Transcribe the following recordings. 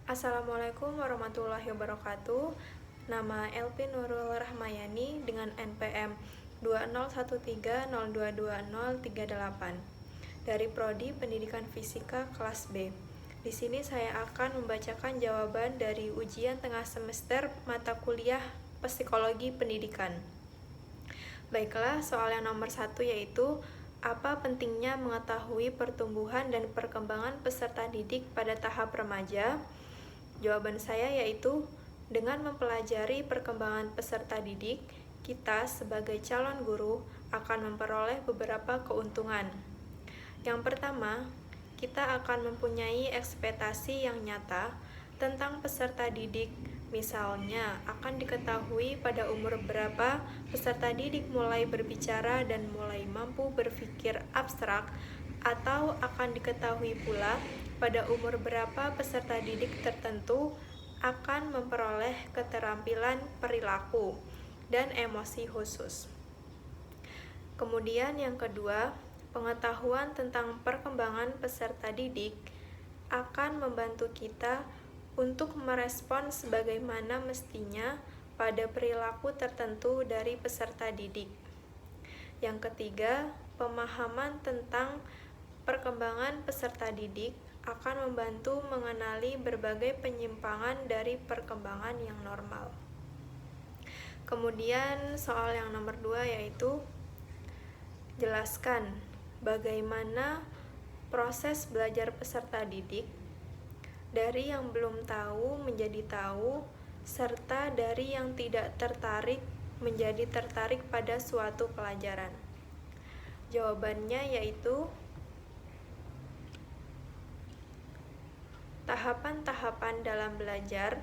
Assalamualaikum warahmatullahi wabarakatuh. Nama Elvin Nurul Rahmayani dengan NPM 2013022038 dari Prodi Pendidikan Fisika kelas B. Di sini saya akan membacakan jawaban dari ujian tengah semester mata kuliah Psikologi Pendidikan. Baiklah, soal yang nomor 1 yaitu apa pentingnya mengetahui pertumbuhan dan perkembangan peserta didik pada tahap remaja? Jawaban saya yaitu dengan mempelajari perkembangan peserta didik, kita sebagai calon guru akan memperoleh beberapa keuntungan. Yang pertama, kita akan mempunyai ekspektasi yang nyata tentang peserta didik. Misalnya, akan diketahui pada umur berapa peserta didik mulai berbicara dan mulai mampu berpikir abstrak, atau akan diketahui pula pada umur berapa peserta didik tertentu akan memperoleh keterampilan perilaku dan emosi khusus. Kemudian yang kedua, pengetahuan tentang perkembangan peserta didik akan membantu kita untuk merespons sebagaimana mestinya pada perilaku tertentu dari peserta didik. Yang ketiga, pemahaman tentang perkembangan peserta didik akan membantu mengenali berbagai penyimpangan dari perkembangan yang normal. Kemudian soal yang nomor 2 yaitu jelaskan bagaimana proses belajar peserta didik dari yang belum tahu menjadi tahu, serta dari yang tidak tertarik menjadi tertarik pada suatu pelajaran. Jawabannya yaitu tahapan-tahapan dalam belajar.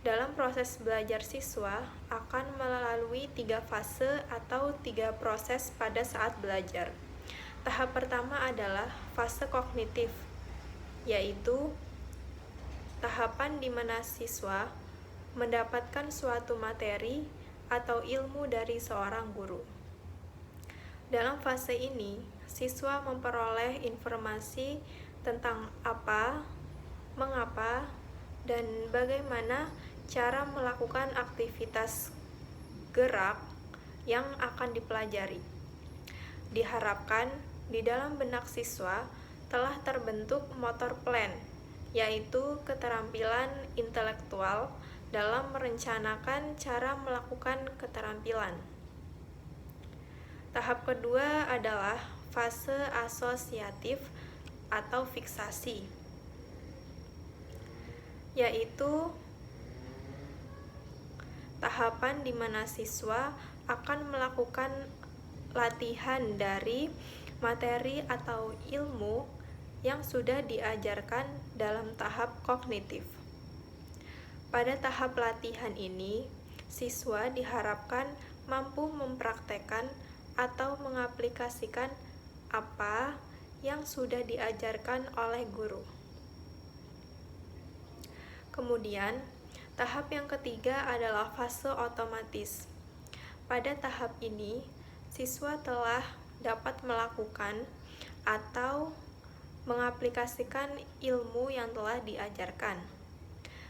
Dalam proses belajar siswa akan melalui 3 fase atau 3 proses pada saat belajar. Tahap pertama adalah fase kognitif, yaitu tahapan di mana siswa mendapatkan suatu materi atau ilmu dari seorang guru. Dalam fase ini, siswa memperoleh informasi tentang apa, mengapa, dan bagaimana cara melakukan aktivitas gerak yang akan dipelajari. Diharapkan di dalam benak siswa telah terbentuk motor plan, yaitu keterampilan intelektual dalam merencanakan cara melakukan keterampilan. Tahap kedua adalah fase asosiatif atau fiksasi, yaitu tahapan di mana siswa akan melakukan latihan dari materi atau ilmu yang sudah diajarkan dalam tahap kognitif. Pada tahap latihan ini, siswa diharapkan mampu mempraktekkan atau mengaplikasikan apa yang sudah diajarkan oleh guru. Kemudian, tahap yang ketiga adalah fase otomatis. Pada tahap ini, siswa telah dapat melakukan atau mengaplikasikan ilmu yang telah diajarkan.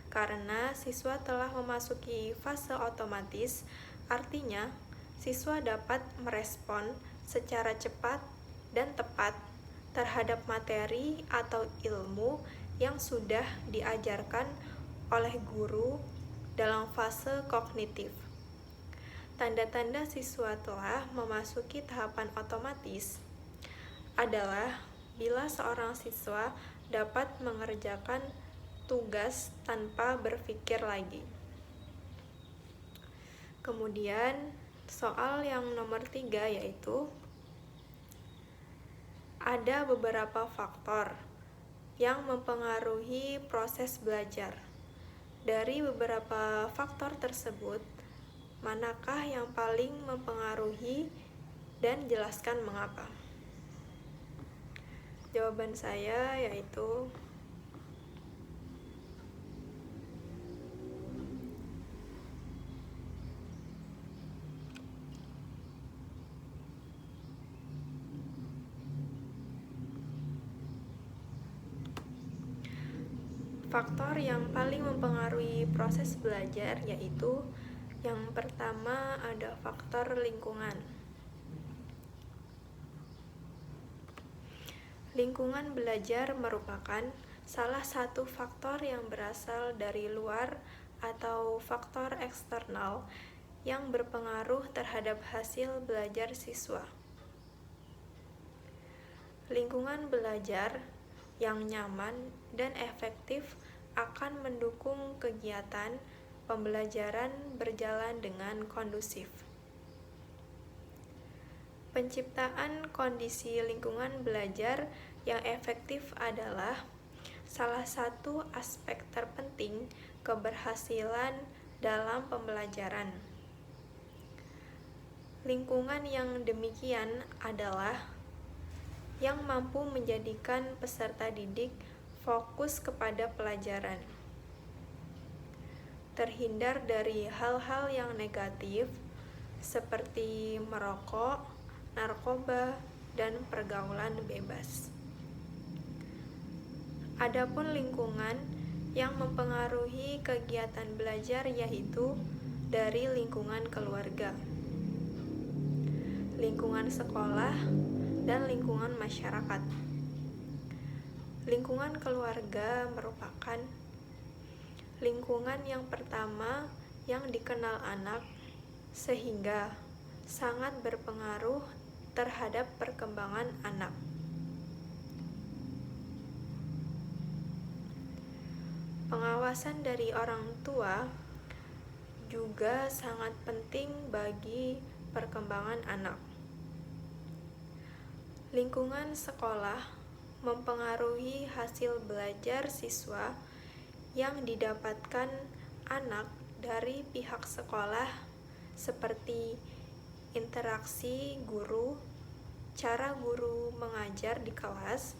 Karena siswa telah memasuki fase otomatis, artinya siswa dapat merespon secara cepat dan tepat terhadap materi atau ilmu yang sudah diajarkan oleh guru dalam fase kognitif. Tanda-tanda siswa telah memasuki tahapan otomatis adalah bila seorang siswa dapat mengerjakan tugas tanpa berpikir lagi. Kemudian, soal yang nomor 3 yaitu ada beberapa faktor yang mempengaruhi proses belajar. Dari beberapa faktor tersebut, manakah yang paling mempengaruhi dan jelaskan mengapa? Jawaban saya yaitu Faktor yang paling mempengaruhi proses belajar yaitu yang pertama ada faktor lingkungan. Lingkungan belajar merupakan salah satu faktor yang berasal dari luar atau faktor eksternal yang berpengaruh terhadap hasil belajar siswa. Lingkungan belajar yang nyaman dan efektif akan mendukung kegiatan pembelajaran berjalan dengan kondusif. Penciptaan kondisi lingkungan belajar yang efektif adalah salah satu aspek terpenting keberhasilan dalam pembelajaran. Lingkungan yang demikian adalah yang mampu menjadikan peserta didik fokus kepada pelajaran, terhindar dari hal-hal yang negatif seperti merokok, narkoba, dan pergaulan bebas. Adapun lingkungan yang mempengaruhi kegiatan belajar yaitu dari lingkungan keluarga, lingkungan sekolah, dan lingkungan masyarakat. Lingkungan keluarga merupakan lingkungan yang pertama yang dikenal anak, sehingga sangat berpengaruh terhadap perkembangan anak. Pengawasan dari orang tua juga sangat penting bagi perkembangan anak. Lingkungan sekolah mempengaruhi hasil belajar siswa yang didapatkan anak dari pihak sekolah seperti interaksi guru, cara guru mengajar di kelas,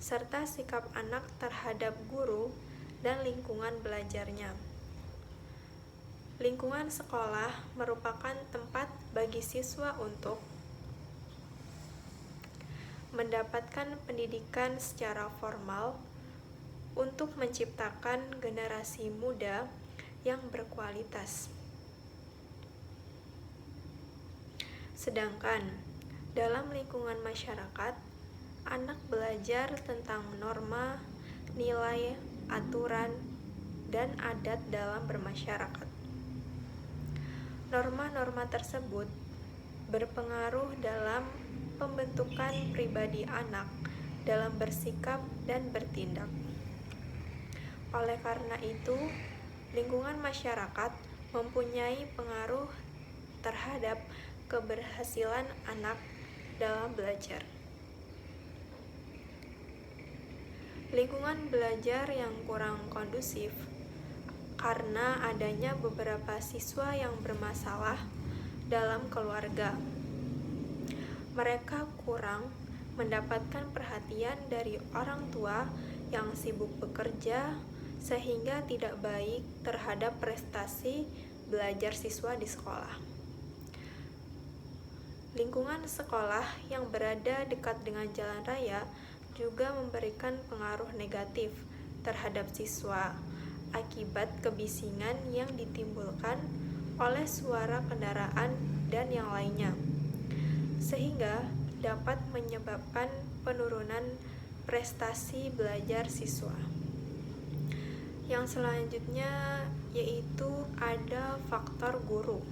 serta sikap anak terhadap guru dan lingkungan belajarnya. Lingkungan sekolah merupakan tempat bagi siswa untuk mendapatkan pendidikan secara formal untuk menciptakan generasi muda yang berkualitas. Sedangkan dalam lingkungan masyarakat, anak belajar tentang norma, nilai, aturan, dan adat dalam bermasyarakat. Norma-norma tersebut berpengaruh dalam pembentukan pribadi anak dalam bersikap dan bertindak. Oleh karena itu, lingkungan masyarakat mempunyai pengaruh terhadap keberhasilan anak dalam belajar. Lingkungan belajar yang kurang kondusif karena adanya beberapa siswa yang bermasalah dalam keluarga. Mereka kurang mendapatkan perhatian dari orang tua yang sibuk bekerja sehingga tidak baik terhadap prestasi belajar siswa di sekolah. Lingkungan sekolah yang berada dekat dengan jalan raya juga memberikan pengaruh negatif terhadap siswa akibat kebisingan yang ditimbulkan oleh suara kendaraan dan yang lainnya, sehingga dapat menyebabkan penurunan prestasi belajar siswa. Yang selanjutnya yaitu ada faktor guru.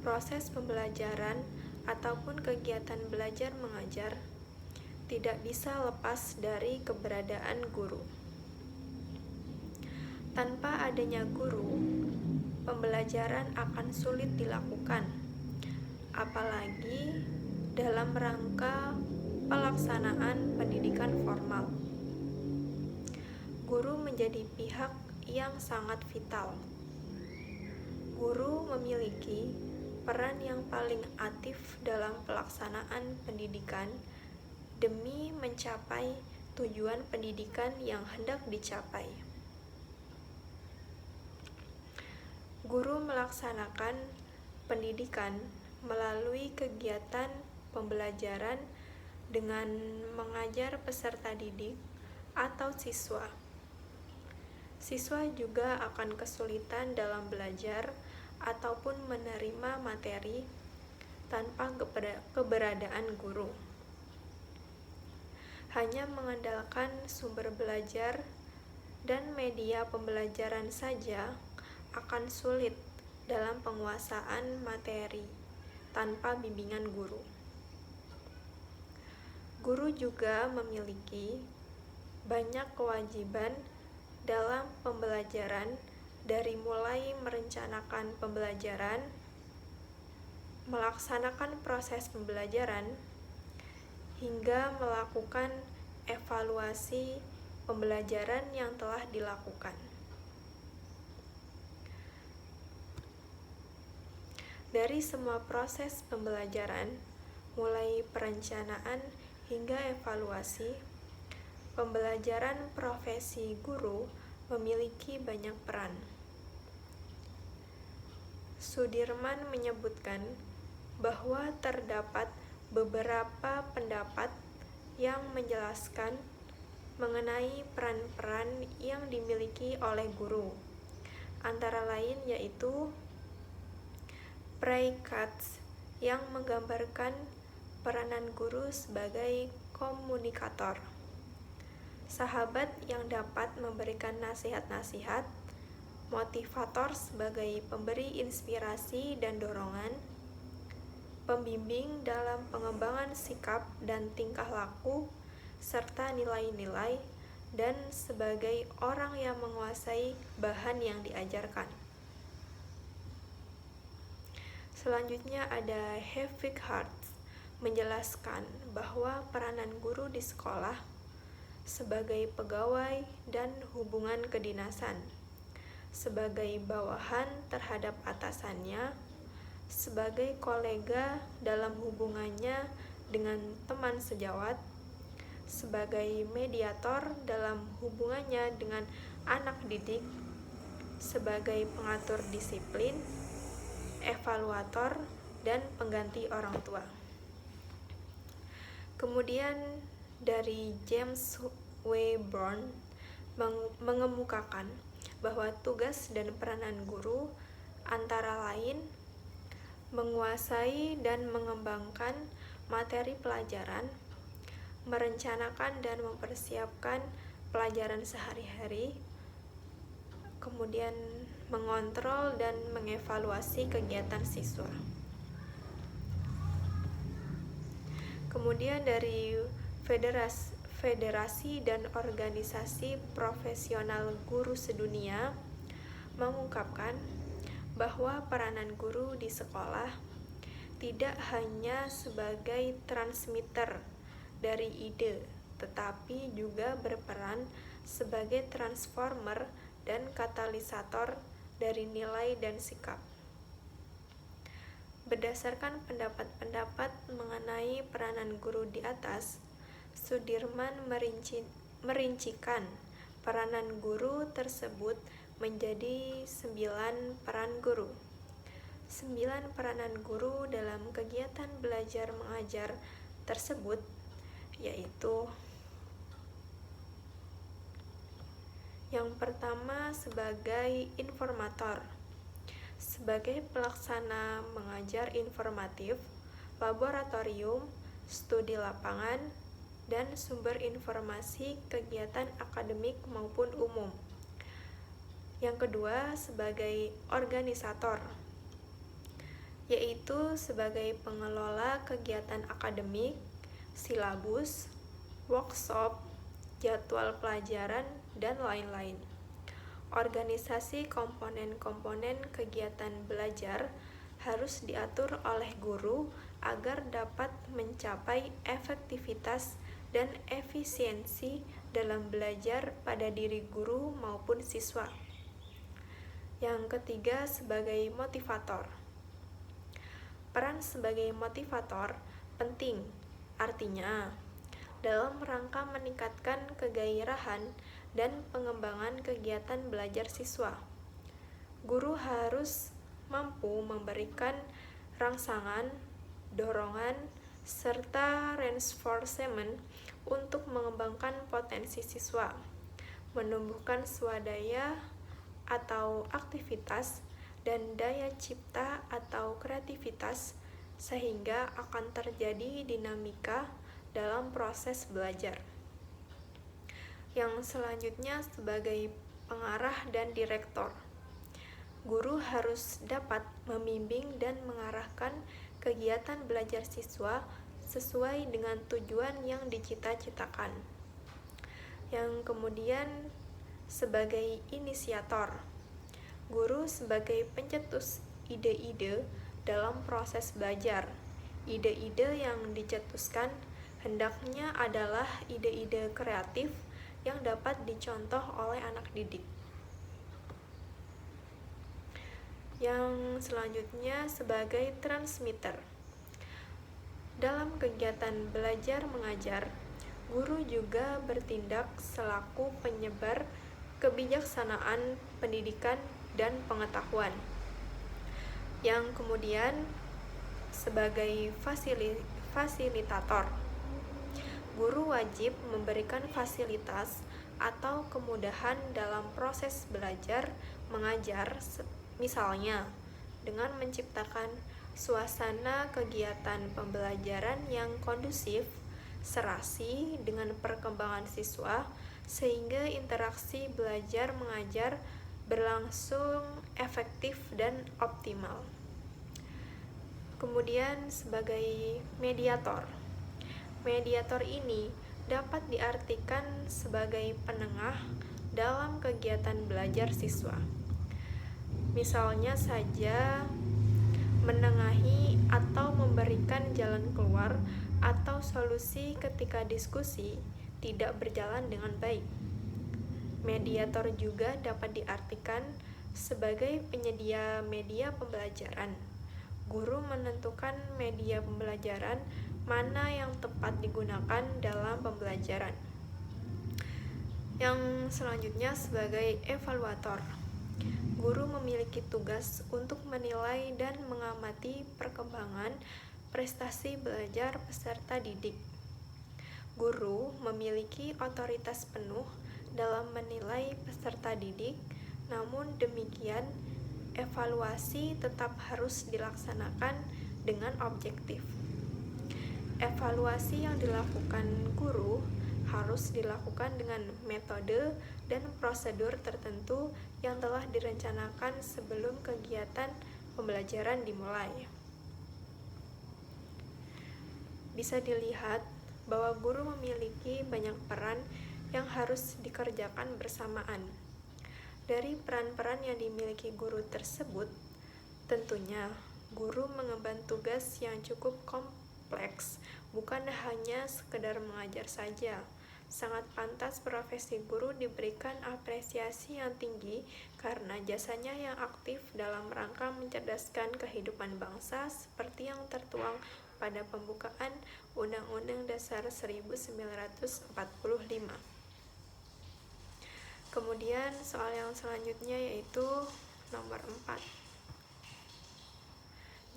Proses pembelajaran ataupun kegiatan belajar mengajar tidak bisa lepas dari keberadaan guru. Tanpa adanya guru, pembelajaran akan sulit dilakukan, apalagi dalam rangka pelaksanaan pendidikan formal. Guru menjadi pihak yang sangat vital. Guru memiliki peran yang paling aktif dalam pelaksanaan pendidikan demi mencapai tujuan pendidikan yang hendak dicapai. Guru melaksanakan pendidikan melalui kegiatan pembelajaran dengan mengajar peserta didik atau siswa. Siswa juga akan kesulitan dalam belajar ataupun menerima materi tanpa keberadaan guru. Hanya mengandalkan sumber belajar dan media pembelajaran saja akan sulit dalam penguasaan materi tanpa bimbingan guru. Guru juga memiliki banyak kewajiban dalam pembelajaran, dari mulai merencanakan pembelajaran, melaksanakan proses pembelajaran, hingga melakukan evaluasi pembelajaran yang telah dilakukan. Dari semua proses pembelajaran, mulai perencanaan hingga evaluasi, pembelajaran profesi guru memiliki banyak peran. Sudirman menyebutkan bahwa terdapat beberapa pendapat yang menjelaskan mengenai peran-peran yang dimiliki oleh guru, antara lain yaitu Prey-Katz yang menggambarkan peranan guru sebagai komunikator, sahabat yang dapat memberikan nasihat-nasihat, motivator sebagai pemberi inspirasi dan dorongan, pembimbing dalam pengembangan sikap dan tingkah laku, serta nilai-nilai, dan sebagai orang yang menguasai bahan yang diajarkan. Selanjutnya ada Hevig Hartz menjelaskan bahwa peranan guru di sekolah sebagai pegawai dan hubungan kedinasan, sebagai bawahan terhadap atasannya, sebagai kolega dalam hubungannya dengan teman sejawat, sebagai mediator dalam hubungannya dengan anak didik, sebagai pengatur disiplin, evaluator, dan pengganti orang tua. Kemudian dari James W. Brown mengemukakan bahwa tugas dan peranan guru antara lain menguasai dan mengembangkan materi pelajaran, merencanakan dan mempersiapkan pelajaran sehari-hari, kemudian mengontrol dan mengevaluasi kegiatan siswa. Kemudian dari Federasi dan Organisasi Profesional Guru Sedunia mengungkapkan bahwa peranan guru di sekolah tidak hanya sebagai transmitter dari ide, tetapi juga berperan sebagai transformer dan katalisator dari nilai dan sikap. Berdasarkan pendapat-pendapat mengenai peranan guru di atas, Sudirman merincikan peranan guru tersebut menjadi 9 peran guru. 9 peranan guru dalam kegiatan belajar mengajar tersebut yaitu: yang pertama, sebagai informator, sebagai pelaksana mengajar informatif, laboratorium, studi lapangan, dan sumber informasi kegiatan akademik maupun umum. Yang kedua, sebagai organisator, yaitu sebagai pengelola kegiatan akademik, silabus, workshop, jadwal pelajaran, dan lain-lain. Organisasi komponen-komponen kegiatan belajar harus diatur oleh guru agar dapat mencapai efektivitas dan efisiensi dalam belajar pada diri guru maupun siswa. Yang ketiga, sebagai motivator. Peran sebagai motivator penting, artinya dalam rangka meningkatkan kegairahan dan pengembangan kegiatan belajar siswa. Guru harus mampu memberikan rangsangan, dorongan, serta reinforcement untuk mengembangkan potensi siswa, menumbuhkan swadaya atau aktivitas, dan daya cipta atau kreativitas, sehingga akan terjadi dinamika dalam proses belajar. Yang selanjutnya sebagai pengarah dan direktor. Guru harus dapat membimbing dan mengarahkan kegiatan belajar siswa sesuai dengan tujuan yang dicita-citakan. Yang kemudian sebagai inisiator. Guru sebagai pencetus ide-ide dalam proses belajar. Ide-ide yang dicetuskan hendaknya adalah ide-ide kreatif yang dapat dicontoh oleh anak didik. Yang selanjutnya sebagai transmitter. Dalam kegiatan belajar mengajar, guru juga bertindak selaku penyebar kebijaksanaan pendidikan dan pengetahuan. Yang kemudian sebagai fasilitator. Guru wajib memberikan fasilitas atau kemudahan dalam proses belajar mengajar, misalnya dengan menciptakan suasana kegiatan pembelajaran yang kondusif, serasi dengan perkembangan siswa, sehingga interaksi belajar mengajar berlangsung efektif dan optimal. Kemudian sebagai mediator. Mediator ini dapat diartikan sebagai penengah dalam kegiatan belajar siswa. Misalnya saja menengahi atau memberikan jalan keluar atau solusi ketika diskusi tidak berjalan dengan baik. Mediator juga dapat diartikan sebagai penyedia media pembelajaran. Guru menentukan media pembelajaran mana yang tepat digunakan dalam pembelajaran. Yang selanjutnya sebagai evaluator. Guru memiliki tugas untuk menilai dan mengamati perkembangan prestasi belajar peserta didik. Guru memiliki otoritas penuh dalam menilai peserta didik, namun demikian evaluasi tetap harus dilaksanakan dengan objektif. Evaluasi yang dilakukan guru harus dilakukan dengan metode dan prosedur tertentu yang telah direncanakan sebelum kegiatan pembelajaran dimulai. Bisa dilihat bahwa guru memiliki banyak peran yang harus dikerjakan bersamaan. Dari peran-peran yang dimiliki guru tersebut, tentunya guru mengemban tugas yang cukup kompleks, bukan hanya sekedar mengajar saja. Sangat pantas profesi guru diberikan apresiasi yang tinggi karena jasanya yang aktif dalam rangka mencerdaskan kehidupan bangsa seperti yang tertuang pada pembukaan Undang-Undang Dasar 1945. Kemudian soal yang selanjutnya yaitu nomor 4.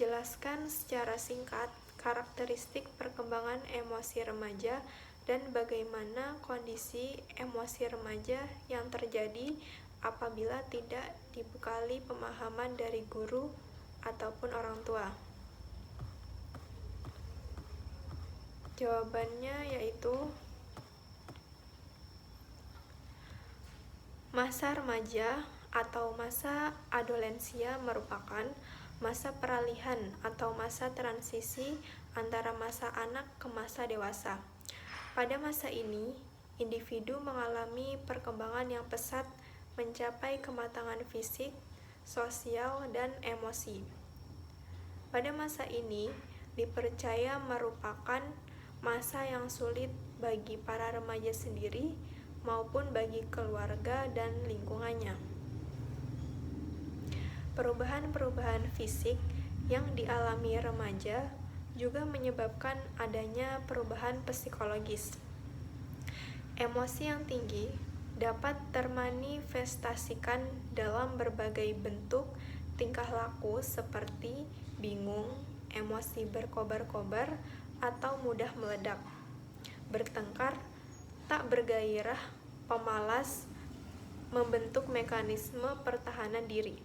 Jelaskan secara singkat karakteristik perkembangan emosi remaja dan bagaimana kondisi emosi remaja yang terjadi apabila tidak dibekali pemahaman dari guru ataupun orang tua. Jawabannya yaitu masa remaja atau masa adolensia merupakan masa peralihan atau masa transisi antara masa anak ke masa dewasa. Pada masa ini, individu mengalami perkembangan yang pesat mencapai kematangan fisik, sosial, dan emosi. Pada masa ini, dipercaya merupakan masa yang sulit bagi para remaja sendiri maupun bagi keluarga dan lingkungannya. Perubahan-perubahan fisik yang dialami remaja juga menyebabkan adanya perubahan psikologis. Emosi yang tinggi dapat termanifestasikan dalam berbagai bentuk tingkah laku seperti bingung, emosi berkobar-kobar, atau mudah meledak. bertengkar, tak bergairah, pemalas, membentuk mekanisme pertahanan diri.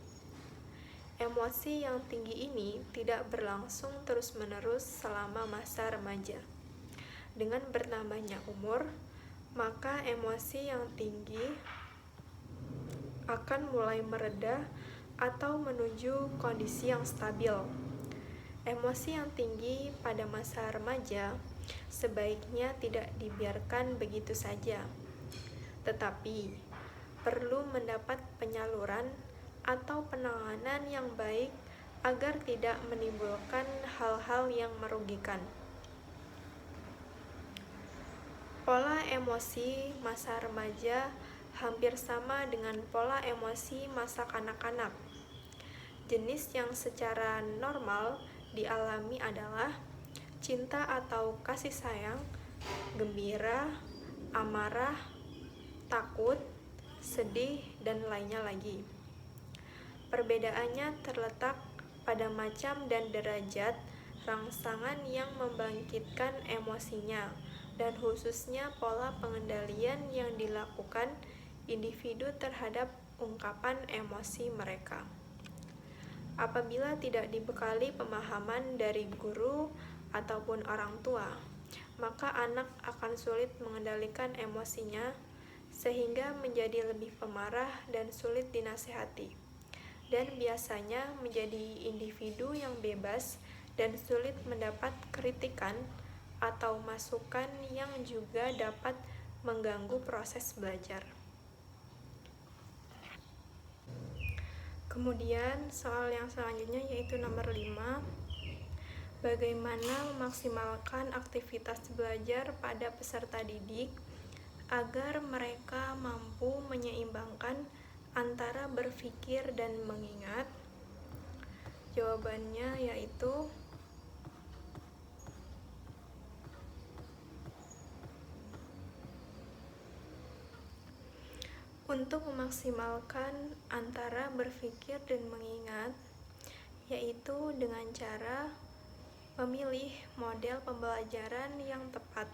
Emosi yang tinggi ini tidak berlangsung terus-menerus selama masa remaja. Dengan bertambahnya umur, maka emosi yang tinggi akan mulai mereda atau menuju kondisi yang stabil. Emosi yang tinggi pada masa remaja sebaiknya tidak dibiarkan begitu saja, tetapi perlu mendapat penyaluran atau penanganan yang baik agar tidak menimbulkan hal-hal yang merugikan. Pola emosi masa remaja hampir sama dengan pola emosi masa kanak-kanak. Jenis yang secara normal dialami adalah cinta atau kasih sayang, gembira, amarah, takut, sedih, dan lainnya lagi. Perbedaannya terletak pada macam dan derajat rangsangan yang membangkitkan emosinya, dan khususnya pola pengendalian yang dilakukan individu terhadap ungkapan emosi mereka. Apabila tidak dibekali pemahaman dari guru ataupun orang tua, maka anak akan sulit mengendalikan emosinya, sehingga menjadi lebih pemarah dan sulit dinasehati, dan biasanya menjadi individu yang bebas dan sulit mendapat kritikan atau masukan yang juga dapat mengganggu proses belajar. Kemudian soal yang selanjutnya yaitu nomor 5. Bagaimana memaksimalkan aktivitas belajar pada peserta didik agar mereka mampu menyeimbangkan antara berpikir dan mengingat? Jawabannya yaitu untuk memaksimalkan antara berpikir dan mengingat, yaitu dengan cara memilih model pembelajaran yang tepat,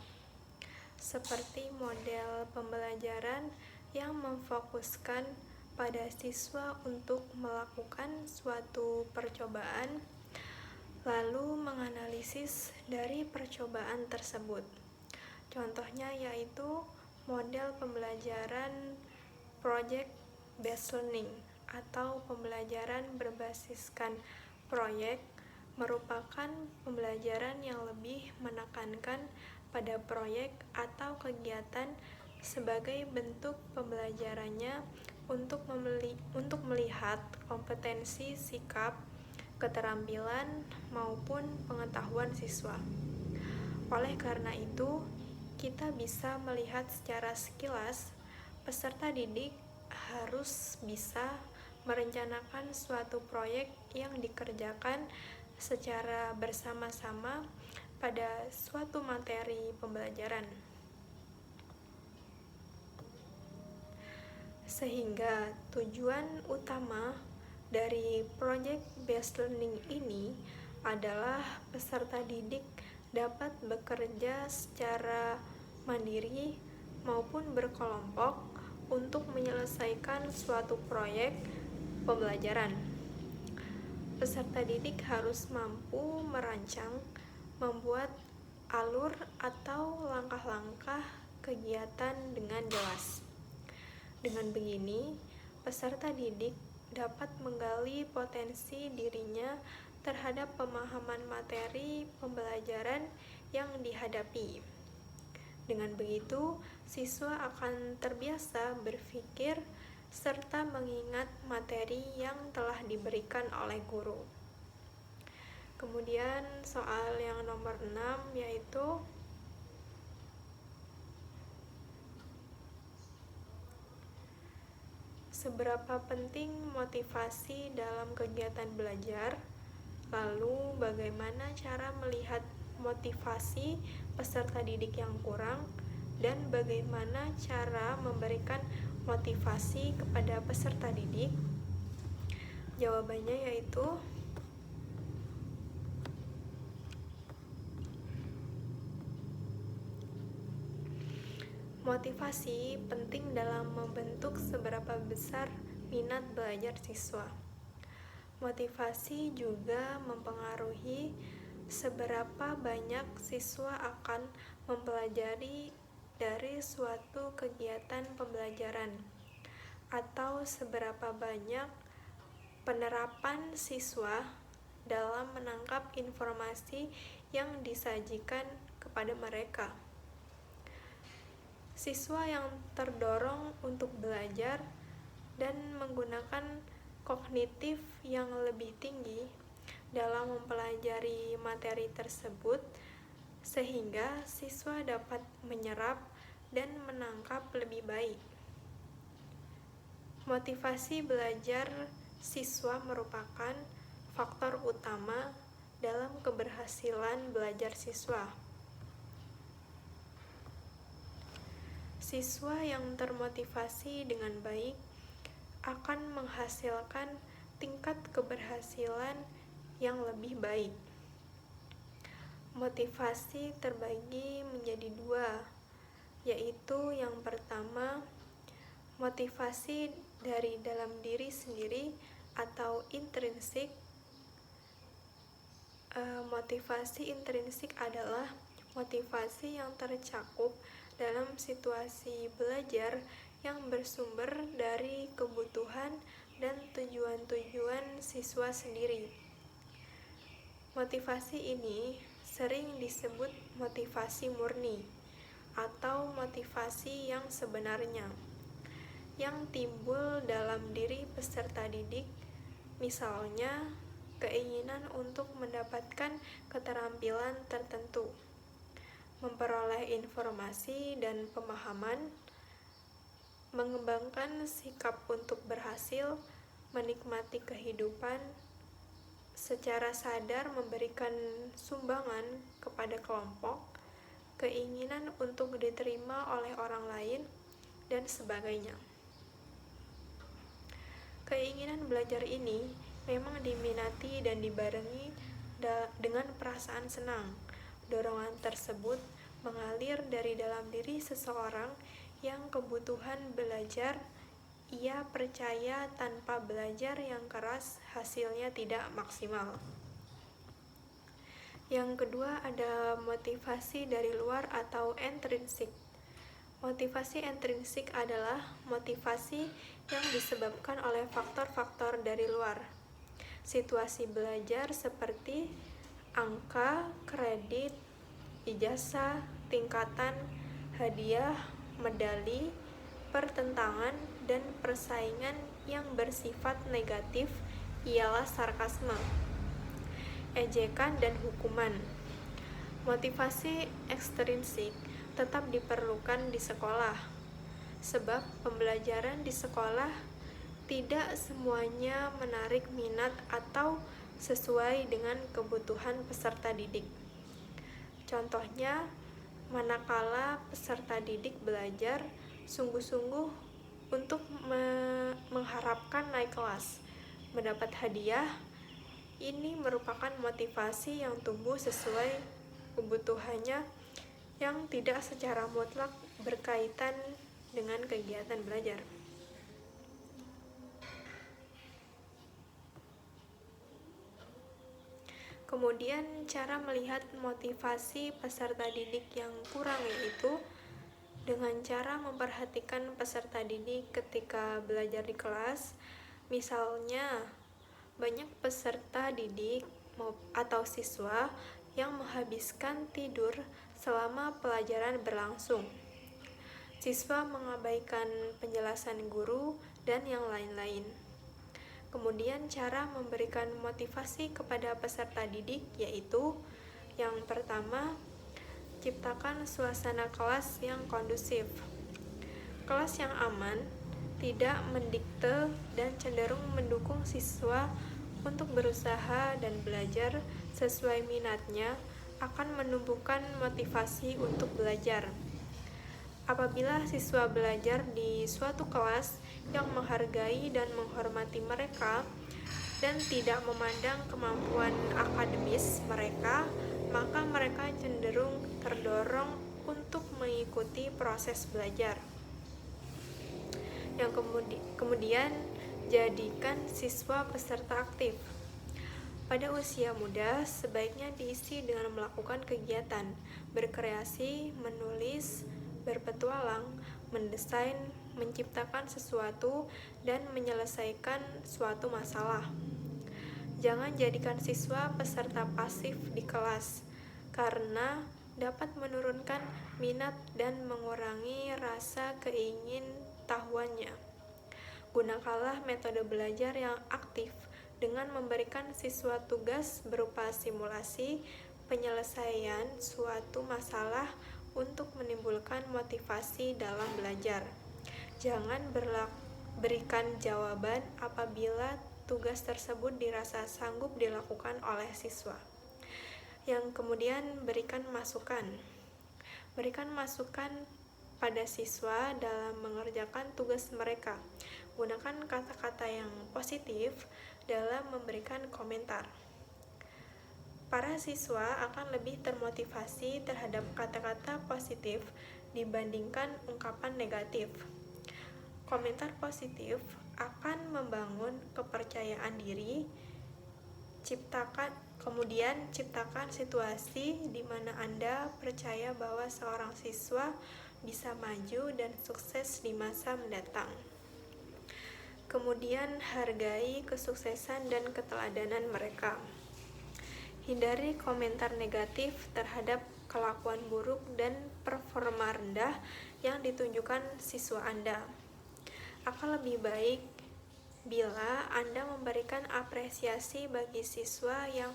seperti model pembelajaran yang memfokuskan pada siswa untuk melakukan suatu percobaan, lalu menganalisis dari percobaan tersebut. Contohnya yaitu model pembelajaran project based learning atau pembelajaran berbasiskan proyek merupakan pembelajaran yang lebih menekankan pada proyek atau kegiatan sebagai bentuk pembelajarannya untuk melihat kompetensi, sikap, keterampilan, maupun pengetahuan siswa. Oleh karena itu, kita bisa melihat secara sekilas peserta didik harus bisa merencanakan suatu proyek yang dikerjakan secara bersama-sama pada suatu materi pembelajaran. Sehingga tujuan utama dari project based learning ini adalah peserta didik dapat bekerja secara mandiri maupun berkelompok untuk menyelesaikan suatu proyek pembelajaran. Peserta didik harus mampu merancang, membuat alur atau langkah-langkah kegiatan dengan jelas. Dengan begini, peserta didik dapat menggali potensi dirinya terhadap pemahaman materi pembelajaran yang dihadapi. Dengan begitu, siswa akan terbiasa berpikir serta mengingat materi yang telah diberikan oleh guru. Kemudian soal yang nomor 6 yaitu seberapa penting motivasi dalam kegiatan belajar, lalu bagaimana cara melihat motivasi peserta didik yang kurang, dan bagaimana cara memberikan motivasi kepada peserta didik? Jawabannya yaitu Motivasi penting dalam membentuk seberapa besar minat belajar siswa. Motivasi juga mempengaruhi seberapa banyak siswa akan mempelajari dari suatu kegiatan pembelajaran, atau seberapa banyak penerapan siswa dalam menangkap informasi yang disajikan kepada mereka. Siswa yang terdorong untuk belajar dan menggunakan kognitif yang lebih tinggi dalam mempelajari materi tersebut, sehingga siswa dapat menyerap dan menangkap lebih baik. Motivasi belajar siswa merupakan faktor utama dalam keberhasilan belajar siswa. Siswa yang termotivasi dengan baik akan menghasilkan tingkat keberhasilan yang lebih baik. Motivasi terbagi menjadi dua, yaitu yang pertama, motivasi dari dalam diri sendiri atau intrinsik. Motivasi intrinsik adalah motivasi yang tercakup dalam situasi belajar yang bersumber dari kebutuhan dan tujuan-tujuan siswa sendiri. Motivasi ini sering disebut motivasi murni atau motivasi yang sebenarnya, yang timbul dalam diri peserta didik, misalnya keinginan untuk mendapatkan keterampilan tertentu, memperoleh informasi dan pemahaman, mengembangkan sikap untuk berhasil, menikmati kehidupan, secara sadar memberikan sumbangan kepada kelompok, keinginan untuk diterima oleh orang lain, dan sebagainya. Keinginan belajar ini memang diminati dan dibarengi dengan perasaan senang. Dorongan tersebut mengalir dari dalam diri seseorang yang kebutuhan belajar. Ia percaya tanpa belajar yang keras hasilnya tidak maksimal. Yang kedua ada motivasi dari luar atau intrinsik. Motivasi intrinsik adalah motivasi yang disebabkan oleh faktor-faktor dari luar. Situasi belajar seperti angka, kredit, ijazah, tingkatan, hadiah, medali, pertentangan, dan persaingan yang bersifat negatif ialah sarkasme, ejekan, dan hukuman. Motivasi ekstrinsik tetap diperlukan di sekolah, sebab pembelajaran di sekolah tidak semuanya menarik minat atau sesuai dengan kebutuhan peserta didik. Contohnya, manakala peserta didik belajar sungguh-sungguh untuk mengharapkan naik kelas, mendapat hadiah, ini merupakan motivasi yang tumbuh sesuai kebutuhannya yang tidak secara mutlak berkaitan dengan kegiatan belajar. Kemudian cara melihat motivasi peserta didik yang kurang yaitu dengan cara memperhatikan peserta didik ketika belajar di kelas. Misalnya, banyak peserta didik atau siswa yang menghabiskan tidur selama pelajaran berlangsung. Siswa mengabaikan penjelasan guru dan yang lain-lain. Kemudian cara memberikan motivasi kepada peserta didik yaitu yang pertama, ciptakan suasana kelas yang kondusif. Kelas yang aman, tidak mendikte dan cenderung mendukung siswa untuk berusaha dan belajar sesuai minatnya akan menumbuhkan motivasi untuk belajar. Apabila siswa belajar di suatu kelas yang menghargai dan menghormati mereka dan tidak memandang kemampuan akademis mereka, maka mereka cenderung terdorong untuk mengikuti proses belajar. Yang kemudian jadikan siswa peserta aktif. Pada usia muda, sebaiknya diisi dengan melakukan kegiatan, berkreasi, menulis, berpetualang, mendesain, menciptakan sesuatu, dan menyelesaikan suatu masalah. Jangan jadikan siswa peserta pasif di kelas, karena dapat menurunkan minat dan mengurangi rasa keingintahuannya. Gunakanlah metode belajar yang aktif dengan memberikan siswa tugas berupa simulasi penyelesaian suatu masalah untuk menimbulkan motivasi dalam belajar. Jangan berikan jawaban apabila tugas tersebut dirasa sanggup dilakukan oleh siswa. Yang kemudian berikan masukan. Berikan masukan pada siswa dalam mengerjakan tugas mereka. Gunakan kata-kata yang positif dalam memberikan komentar. Para siswa akan lebih termotivasi terhadap kata-kata positif dibandingkan ungkapan negatif. Komentar positif akan membangun kepercayaan diri. Kemudian ciptakan situasi di mana Anda percaya bahwa seorang siswa bisa maju dan sukses di masa mendatang. Kemudian hargai kesuksesan dan keteladanan mereka. Hindari komentar negatif terhadap kelakuan buruk dan performa rendah yang ditunjukkan siswa Anda. Akan lebih baik bila Anda memberikan apresiasi bagi siswa yang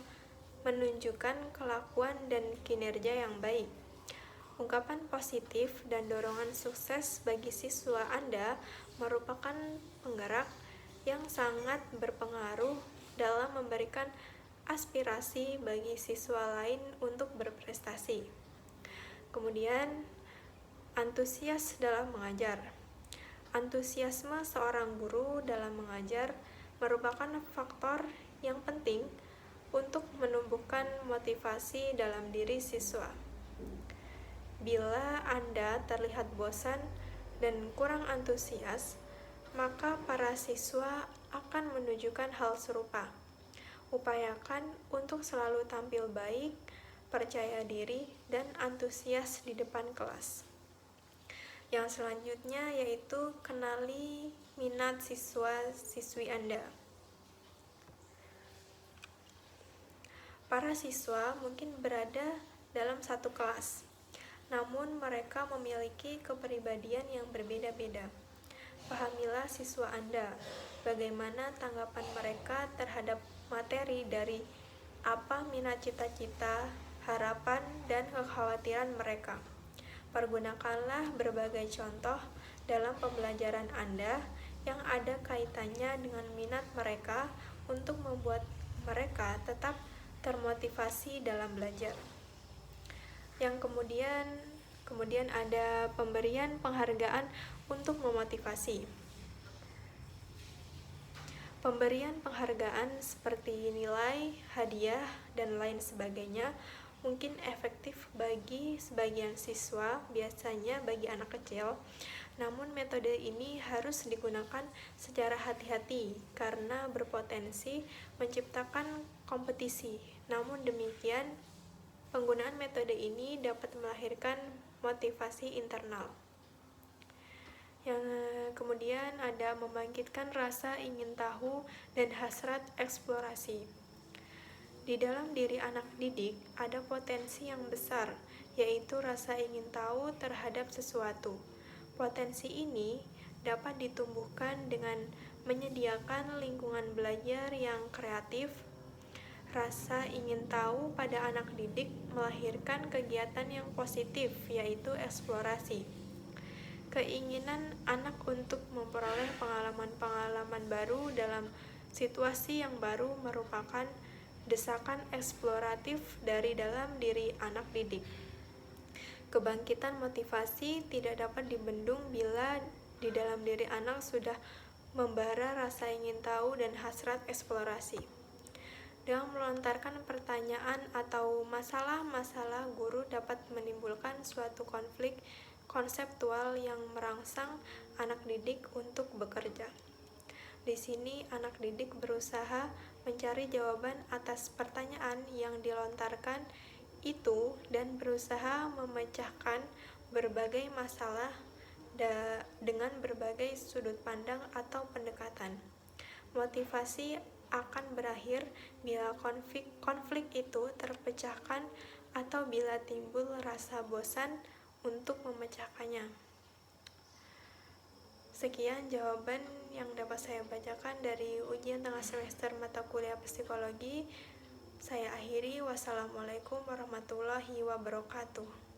menunjukkan kelakuan dan kinerja yang baik. Ungkapan positif dan dorongan sukses bagi siswa Anda merupakan penggerak yang sangat berpengaruh dalam memberikan aspirasi bagi siswa lain untuk berprestasi. Kemudian, antusias dalam mengajar. Antusiasme seorang guru dalam mengajar merupakan faktor yang penting untuk menumbuhkan motivasi dalam diri siswa. Bila Anda terlihat bosan dan kurang antusias, maka para siswa akan menunjukkan hal serupa. Upayakan untuk selalu tampil baik, percaya diri, dan antusias di depan kelas. Yang selanjutnya yaitu kenali minat siswa-siswi Anda. Para siswa mungkin berada dalam satu kelas, namun mereka memiliki kepribadian yang berbeda-beda. Pahamilah siswa Anda, bagaimana tanggapan mereka terhadap materi dari apa minat cita-cita, harapan, dan kekhawatiran mereka. Pergunakanlah berbagai contoh dalam pembelajaran Anda yang ada kaitannya dengan minat mereka untuk membuat mereka tetap termotivasi dalam belajar. Yang kemudian ada pemberian penghargaan untuk memotivasi. Pemberian penghargaan seperti nilai, hadiah, dan lain sebagainya mungkin efektif bagi sebagian siswa, biasanya bagi anak kecil. Namun metode ini harus digunakan secara hati-hati karena berpotensi menciptakan kompetisi. Namun demikian, penggunaan metode ini dapat melahirkan motivasi internal. Yang kemudian ada membangkitkan rasa ingin tahu dan hasrat eksplorasi. Di dalam diri anak didik ada potensi yang besar, yaitu rasa ingin tahu terhadap sesuatu. Potensi ini dapat ditumbuhkan dengan menyediakan lingkungan belajar yang kreatif. Rasa ingin tahu pada anak didik melahirkan kegiatan yang positif, yaitu eksplorasi. Keinginan anak untuk memperoleh pengalaman-pengalaman baru dalam situasi yang baru merupakan desakan eksploratif dari dalam diri anak didik. Kebangkitan motivasi tidak dapat dibendung bila di dalam diri anak sudah membara rasa ingin tahu dan hasrat eksplorasi. Dengan melontarkan pertanyaan atau masalah-masalah, guru dapat menimbulkan suatu konflik konseptual yang merangsang anak didik untuk bekerja. Di sini, anak didik berusaha mencari jawaban atas pertanyaan yang dilontarkan itu dan berusaha memecahkan berbagai masalah dengan berbagai sudut pandang atau pendekatan. Motivasi akan berakhir bila konflik itu terpecahkan atau bila timbul rasa bosan untuk memecahkannya. Sekian jawaban yang dapat saya bacakan dari ujian tengah semester mata kuliah psikologi. Saya akhiri. Wassalamualaikum warahmatullahi wabarakatuh.